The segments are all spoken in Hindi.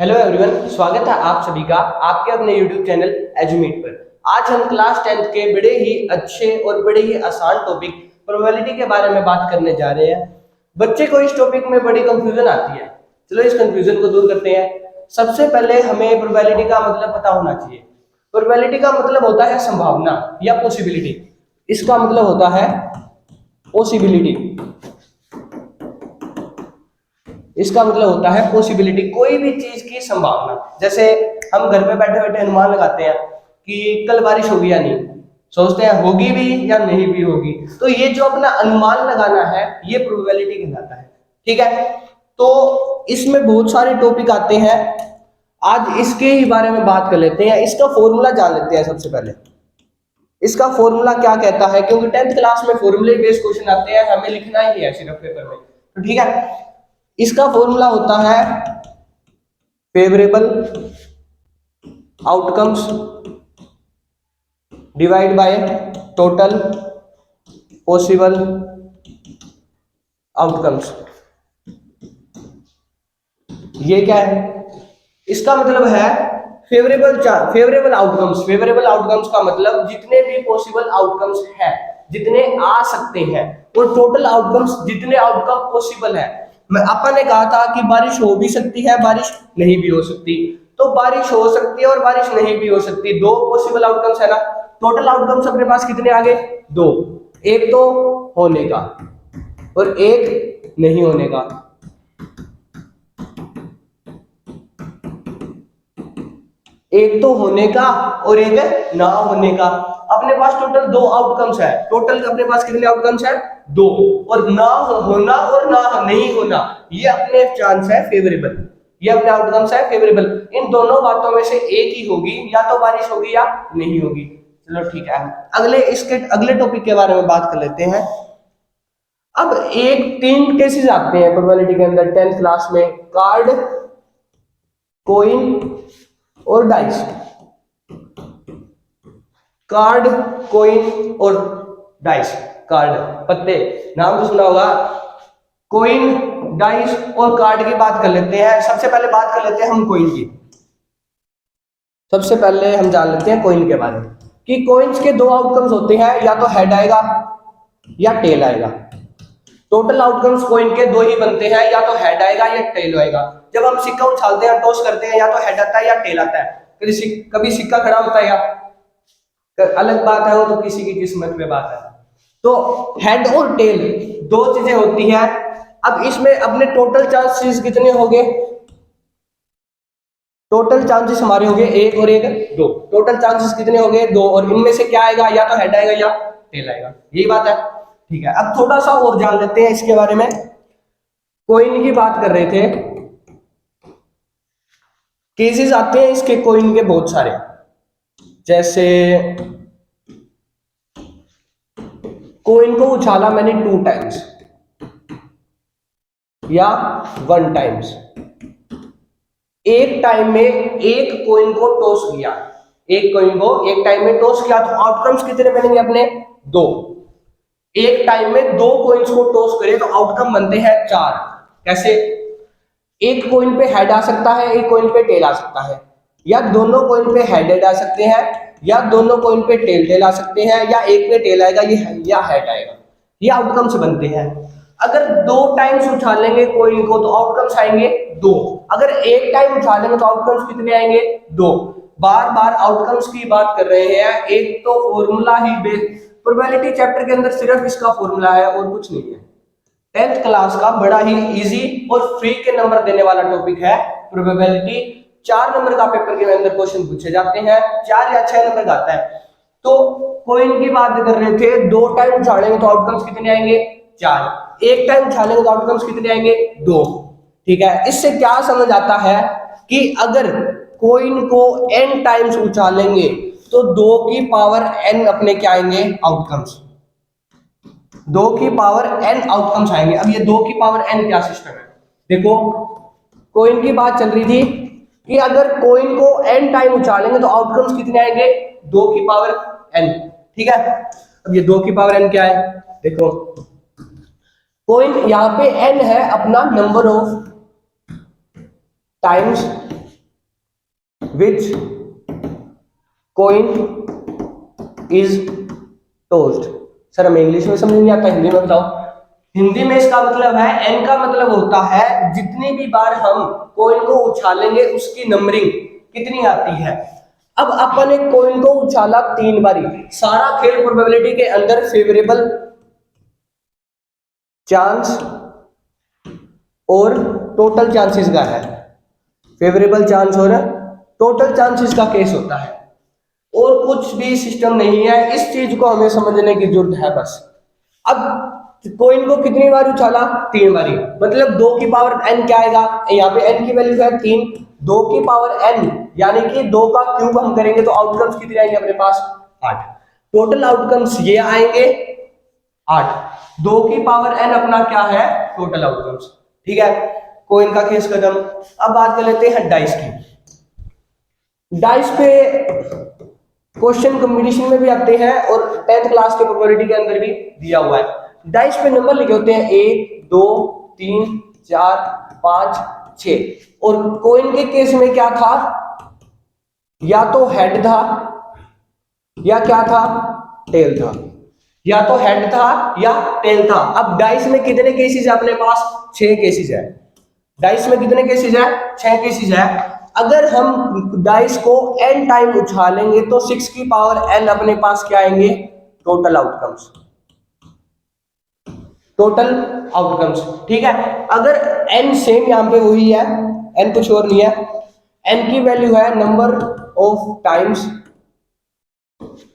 हेलो एवरीवन, स्वागत है आप सभी का आपके अपने यूट्यूब चैनल एजुमीट पर। आज हम क्लास 10th के बड़े ही अच्छे और बड़े ही आसान टॉपिक प्रोबेबिलिटी के बारे में बात करने जा रहे हैं। बच्चे को इस टॉपिक में बड़ी कंफ्यूजन आती है। चलो इस कंफ्यूजन को दूर करते हैं। सबसे पहले हमें प्रोबेबिलिटी का मतलब पता होना चाहिए। प्रोबेबिलिटी का मतलब होता है संभावना या पॉसिबिलिटी। इसका मतलब होता है पॉसिबिलिटी। इसका मतलब होता है पॉसिबिलिटी, कोई भी चीज की संभावना। जैसे हम घर पे बैठे बैठे अनुमान लगाते हैं कि कल बारिश होगी या नहीं, सोचते हैं होगी भी या नहीं भी होगी। तो ये जो अपना अनुमान लगाना है ये प्रोबेबिलिटी कहलाता है। ठीक है, तो इसमें बहुत सारे टॉपिक आते हैं। आज इसके ही बारे में बात कर लेते हैं। इसका फॉर्मूला जान लेते हैं। सबसे पहले इसका फॉर्मूला क्या कहता है, क्योंकि 10th क्लास में फॉर्मूले बेस्ड क्वेश्चन आते हैं, हमें लिखना ही है सिर्फ पेपर में। तो ठीक है, इसका फॉर्मूला होता है favourable outcomes divide by total possible outcomes. ये क्या है? इसका मतलब है फेवरेबल आउटकम्स। फेवरेबल आउटकम्स का मतलब जितने भी पॉसिबल आउटकम्स है, जितने आ सकते हैं, और टोटल आउटकम्स जितने आउटकम पॉसिबल है। मैं अपन ने कहा था कि बारिश हो भी सकती है, बारिश नहीं भी हो सकती। तो बारिश हो सकती है और बारिश नहीं भी हो सकती, दो पॉसिबल आउटकम्स है ना। टोटल आउटकम्स अपने पास कितने आ गए? दो। एक तो होने का और एक नहीं होने का। एक तो होने का और एक ना होने का। अपने पास टोटल दो आउटकम्स है। टोटल अपने पास कितने आउटकम्स है? दो। और ना होना और ना नहीं होना, ये अपने चांस है फेवरेबल। ये अपने आउटकम्स है फेवरेबल। इन दोनों बातों में से एक ही होगी, या तो बारिश होगी या नहीं होगी। चलो ठीक है, अगले टॉपिक के बारे में बात कर लेते हैं। अब तीन केसेस आते हैं प्रोबेबिलिटी के अंदर 10th क्लास में: कार्ड, कोइन और डाइस। कार्ड, कोइन और डाइस। कार्ड पत्ते, नाम तो सुना होगा। कोइन, डाइस और कार्ड की बात कर लेते हैं। सबसे पहले बात कर लेते हैं हम कोइन की। सबसे पहले हम जान लेते हैं कोइन के बारे में कि कोइंस के दो आउटकम्स होते हैं, या तो हेड आएगा या टेल आएगा। टोटल आउटकम्स कोइन के दो ही बनते हैं, या तो हेड आएगा या टेल आएगा। जब हम सिक्का उछालते हैं, टॉस करते हैं, या तो हेड आता है या टेल आता है। कभी सिक्का खड़ा होता है या अलग बात है, वो तो किसी की किस्मत में बात है। तो हेड और टेल दो चीजें होती हैं। अब इसमें अपने टोटल चांसेस कितने हो गए? टोटल चांसेस हमारे हो गए एक और एक दो। टोटल चांसेस कितने हो गए? दो। और इनमें से क्या आएगा? या तो हेड आएगा या टेल आएगा। यही बात है। ठीक है, अब थोड़ा सा और जान लेते हैं इसके बारे में। कोइन की बात कर रहे थे। केसेस आते हैं इसके कोइन के बहुत सारे। जैसे कोइन को उछाला मैंने 2 टाइम्स या 1 टाइम्स। एक टाइम में एक कोइन को टॉस किया, एक कोइन को एक टाइम में टॉस किया, तो आउटकम्स कितने बनेंगे अपने? दो। एक टाइम में दो कोइंस को टॉस करें तो आउटकम बनते हैं 4। कैसे? एक कोइन पे हेड आ सकता है, एक कोइन पे टेल आ सकता है, या दोनों कोइन पे हेड आ सकते हैं, या दोनों कोइन पे टेल आ सकते हैं, या एक पे टेल आएगा या हेड आएगा। ये आउटकम्स बनते हैं। अगर 2 टाइम्स उछालेंगे कोइन को तो आउटकम्स आएंगे 2। अगर एक टाइम उछालेंगे तो आउटकम्स कितने आएंगे? 2। बार बार आउटकम्स की बात कर रहे हैं। एक तो फॉर्मूला ही प्रोबेबिलिटी चैप्टर के अंदर सिर्फ इसका फॉर्मूला है और कुछ नहीं है। 10th क्लास का बड़ा ही इजी और फ्री के नंबर देने वाला टॉपिक है प्रोबेबिलिटी। 4 नंबर का पेपर के अंदर क्वेश्चन पूछे जाते हैं, 4 या 6 नंबर का आता है। तो कोइन की बात कर रहे थे, 2 टाइम उछालेंगे तो आउटकम्स कितने आएंगे? 4। एक टाइम उछालेंगे तो आउटकम्स कितने आएंगे? 2। ठीक है, इससे क्या समझ आता है कि अगर कोइन को n टाइम्स उछालेंगे तो 2 की पावर n अपने क्या आएंगे? आउटकम्स। 2 की पावर n आउटकम्स आएंगे। अब ये 2 की पावर n क्या सिस्टम है? देखो, कोइन की बात चल रही थी कि अगर कोइन को n टाइम उछालेंगे तो आउटकम्स कितने आएंगे? 2 की पावर n। ठीक है, अब ये 2 की पावर n क्या है? देखो, कोइन यहाँ पे n है अपना number of times which coin is tossed. Sir हमें इंग्लिश में समझ नहीं आता, हिंदी में बताओ। हिंदी में इसका मतलब है, एन का मतलब होता है जितनी भी बार हम कॉइन को उछालेंगे उसकी नंबरिंग कितनी आती है। अब अपन एक कॉइन को उछाला 3 बारी, सारा खेल प्रोबेबिलिटी के अंदर फेवरेबल चांस और टोटल चांसेस का है, फेवरेबल चांस और टोटल चांसेस का केस होता है, और कुछ भी सिस्टम नहीं है। इस चीज को हमें समझने की जरूरत है बस। अब कॉइन को कितनी बार उछाला? 3 बारी, मतलब 2 की पावर n क्या आएगा, यहाँ पे n की वैल्यू है 3, 2 की पावर n यानी कि 2 का क्यूब हम करेंगे तो आउटकम्स कितने आएंगे अपने पास? 8। टोटल आउटकम्स ये आएंगे 8, 2 की पावर n अपना क्या है? Total outcomes. ठीक है, कॉइन का केस खत्म। अब बात कर लेते हैं डाइस की। डाइस पे क्वेश्चन कॉम्बिनेशन में भी आते हैं और 10th क्लास के प्रोबेबिलिटी के अंदर भी दिया हुआ है। डाइस पे नंबर लिखे होते हैं 1 2 3 4 5 6, और कॉइन के केस में क्या था? या तो हेड था या क्या था? टेल था, या तो हेड था या टेल था। अब डाइस में कितने केसेस है अपने पास? 6 केसेस है। डाइस में कितने केसेस है? 6 केसेस है। अगर हम डाइस को n टाइम उछालेंगे तो 6 की पावर n अपने पास क्या आएंगे? Total outcomes, total outcomes. ठीक है, अगर n सेम यहां पे वही है, n कुछ और नहीं है, n की वैल्यू है number of times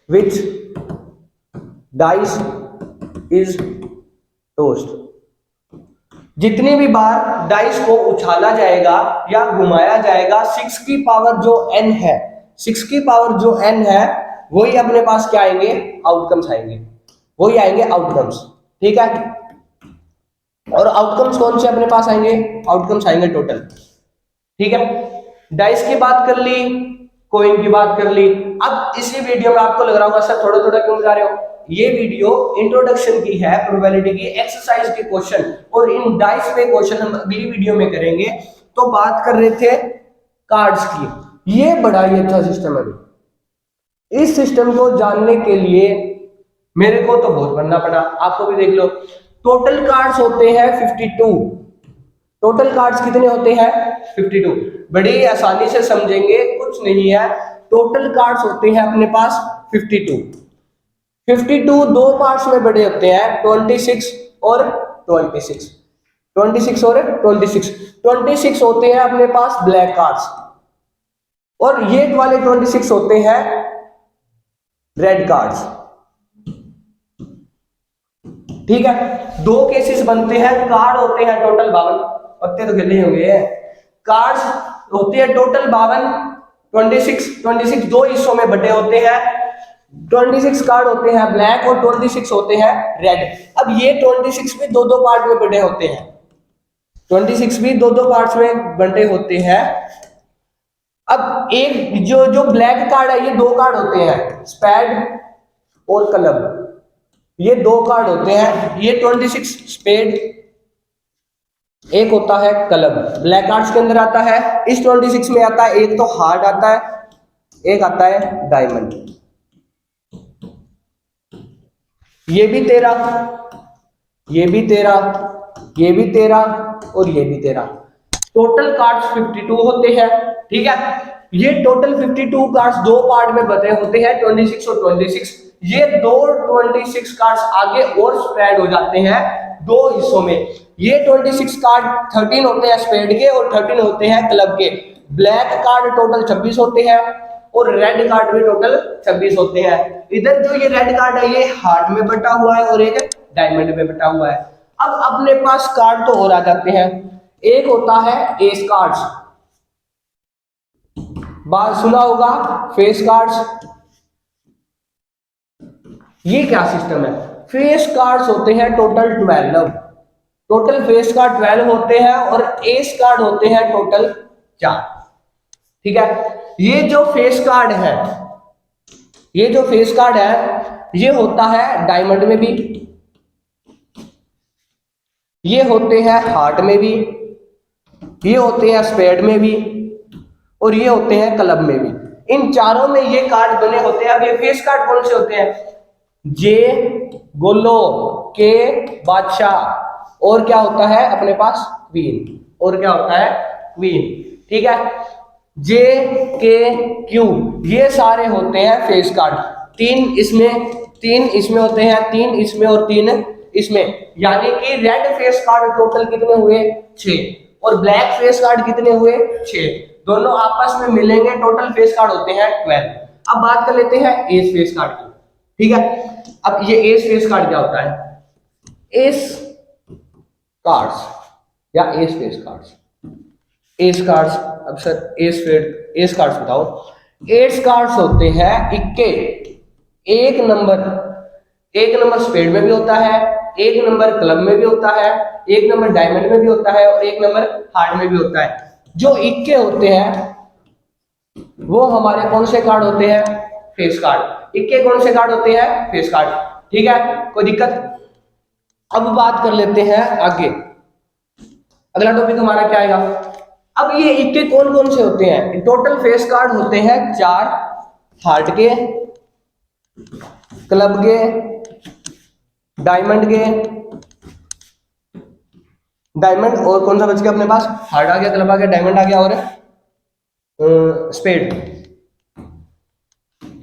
which dice is tossed. जितनी भी बार डाइस को उछाला जाएगा या घुमाया जाएगा, 6 की पावर जो n है, 6 की पावर जो n है वही अपने पास क्या आएंगे? आउटकम्स आएंगे, वही आएंगे आउटकम्स। ठीक है, और आउटकम्स कौन से अपने पास आएंगे? आउटकम्स आएंगे टोटल। ठीक है, डाइस की बात कर ली, कॉइन की बात कर ली। अब इसी वीडियो में आपको लग रहा होगा सर थोड़ा थोड़ा क्यों जा रहे हो? ये वीडियो इंट्रोडक्शन की है, प्रोबेबिलिटी की, एक्सरसाइज के क्वेश्चन, और इन डाइस पे क्वेश्चन हम अगली वीडियो में करेंगे। तो बात कर रहे थे कार्ड्स की। ये बड़ा ही अच्छा सिस्टम है। इस सिस्टम को जानने के लिए मेरे को तो बहुत पढ़ना पड़ा, आपको भी देख लो। टोटल कार्ड्स होते हैं 52। टोटल कार्ड्स कितने होते हैं? 52। बड़ी आसानी से समझेंगे, कुछ नहीं है। टोटल कार्ड्स होते हैं अपने पास 52। 52 दो पार्ट्स में बड़े होते हैं, 26 और 26। 26 और 26। 26 होते हैं अपने पास ब्लैक कार्ड्स, और ये वाले 26 होते हैं रेड कार्ड्स। ठीक है, दो केसेस बनते हैं। कार्ड होते हैं टोटल 52, पत्ते तो खेले होंगे। कार्ड्स होते हैं टोटल 52, 26 दो हिस्सों में बटे होते हैं। 26 कार्ड होते हैं ब्लैक और 26 होते हैं रेड। अब ये 26 भी दो दो पार्ट में बटे होते हैं, 26 भी दो दो पार्ट्स में बटे होते हैं। अब एक जो ब्लैक कार्ड है, ये दो कार्ड होते हैं, स्पेड और क्लब, ये दो कार्ड होते हैं। ये 26 स्पेड, एक होता है क्लब, ब्लैक कार्ड्स के अंदर आता है। इस 26 में आता है एक तो हार्ट आता है, एक आता है डायमंड। ये भी 13, ये भी 13, ये भी 13 और ये भी 13। टोटल कार्ड्स 52 होते हैं। ठीक है, ये टोटल 52 कार्ड्स दो पार्ट में बटे होते हैं, 26 और 26। ये दो 26 कार्ड्स आगे और स्प्रेड हो जाते हैं दो हिस्सों में। ये 26 कार्ड 13 होते हैं स्पेड के और 13 होते हैं क्लब के। ब्लैक कार्ड टोटल 26 होते हैं और रेड कार्ड भी टोटल 26 होते हैं। इधर जो ये रेड कार्ड है ये हार्ट में बटा हुआ है और एक डायमंड में बटा हुआ है। अब अपने पास कार्ड तो और आ जाते हैं। एक होता है एस कार्ड्स, बात सुना होगा, फेस कार्ड्स। ये क्या सिस्टम है? फेस कार्ड्स होते हैं टोटल 12, टोटल फेस कार्ड 12 होते हैं और एस कार्ड होते हैं टोटल 4। ठीक है, ये जो फेस कार्ड है, ये जो फेस कार्ड है ये होता है डायमंड में भी, ये होते हैं हार्ट में भी, ये होते हैं स्पेड में भी और ये होते हैं क्लब में भी। इन चारों में ये कार्ड बने होते हैं। अब ये फेस कार्ड कौन से होते हैं? जे गोलो, के बादशाह, और क्या होता है अपने पास? क्वीन। और क्या होता है? क्वीन। ठीक है, जे के क्यू, ये सारे होते हैं फेस कार्ड। तीन इसमें होते हैं, तीन इसमें और तीन इसमें, यानी कि रेड फेस कार्ड टोटल कितने हुए? 6। और ब्लैक फेस कार्ड कितने हुए? 6। दोनों आपस में मिलेंगे, टोटल फेस कार्ड होते हैं 12। अब बात कर लेते हैं एस फेस कार्ड की। ठीक है, अब ये एस फेस कार्ड क्या होता है? एस कार्ड्स या S phase cards, S cards. अब सर एस कार्ड्स बताओ। एस कार्ड्स होते हैं इक्के। एक नंबर स्पेड में भी होता है, एक नंबर क्लब में भी होता है, एक नंबर डायमंड में भी होता है, और एक नंबर हार्ट में भी होता है। जो इक्के होते हैं वो हमारे कौन से कार्ड होते हैं? Face card. इक्के कौन से कार्ड होते हैं? Face card. ठीक है, कोई दिक्कत? अब बात कर लेते हैं आगे। अगला टॉपिक हमारा क्या आएगा? अब ये इक्के कौन कौन से होते हैं? टोटल फेस कार्ड होते हैं 4, हार्ट के, क्लब के, डायमंड और कौन सा बच गया अपने पास? हार्ट आ गया, क्लब आ गया, डायमंड आ गया, और स्पेड।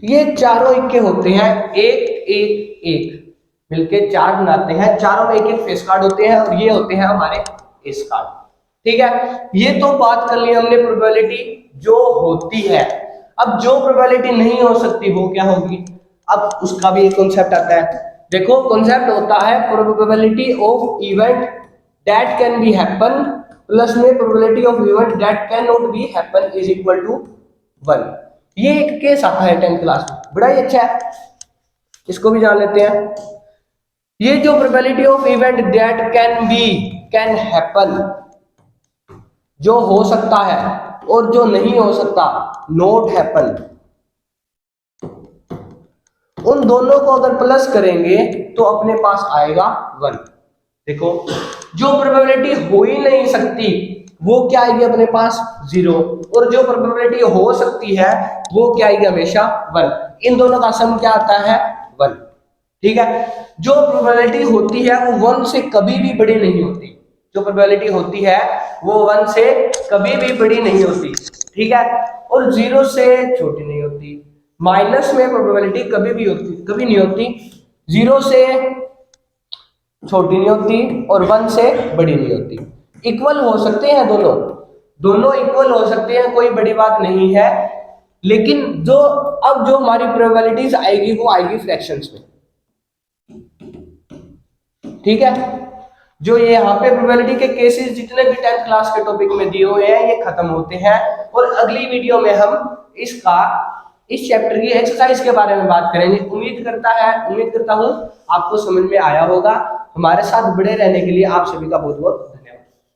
ये चारों इक्के होते हैं, एक मिलके 4 बनाते हैं। चारों में एक फेस कार्ड होते हैं, और ये होते हैं हमारे एस कार्ड। ठीक है, ये तो बात कर ली हमने प्रोबेबिलिटी जो होती है। अब जो प्रोबेबिलिटी नहीं हो सकती वो क्या होगी? अब उसका भी एक कॉन्सेप्ट आता है। देखो, कॉन्सेप्ट होता है probability of event that can be happen plus में probability of event that can not be happen is equal to 1। ये एक केस आता है 10th क्लास में, बड़ा ही अच्छा है, इसको भी जान लेते हैं। ये जो probability of event that can happen, जो हो सकता है, और जो नहीं हो सकता, नॉट हैपन, उन दोनों को अगर प्लस करेंगे तो अपने पास आएगा 1। देखो, जो प्रोबेबिलिटी हो ही नहीं सकती वो क्या आएगी अपने पास? 0। और जो प्रोबेबिलिटी हो सकती है वो क्या आएगी? हमेशा 1। इन दोनों का सम क्या आता है? 1। ठीक है, जो प्रोबेबिलिटी होती है वो 1 से कभी भी बड़ी नहीं होती। जो प्रोबेबिलिटी होती है वो 1 से कभी भी बड़ी नहीं होती। ठीक है, और 0 से छोटी नहीं होती। माइनस में प्रोबेबिलिटी कभी नहीं होती। 0 से छोटी नहीं होती और 1 से बड़ी नहीं होती। इक्वल हो सकते हैं दोनों इक्वल हो सकते हैं, कोई बड़ी बात नहीं है। लेकिन जो हमारी प्रोबेबिलिटीज आएगी वो आएगी फ्रैक्शंस में। ठीक है, जो ये यहाँ पे प्रोबेबिलिटी के केसेस जितने भी 10th क्लास के टॉपिक में दिए हुए हैं ये खत्म होते हैं, और अगली वीडियो में हम इस चैप्टर की एक्सरसाइज के बारे में बात करेंगे। उम्मीद करता हूँ आपको समझ में आया होगा। हमारे साथ बड़े रहने के लिए आप सभी का बहुत बहुत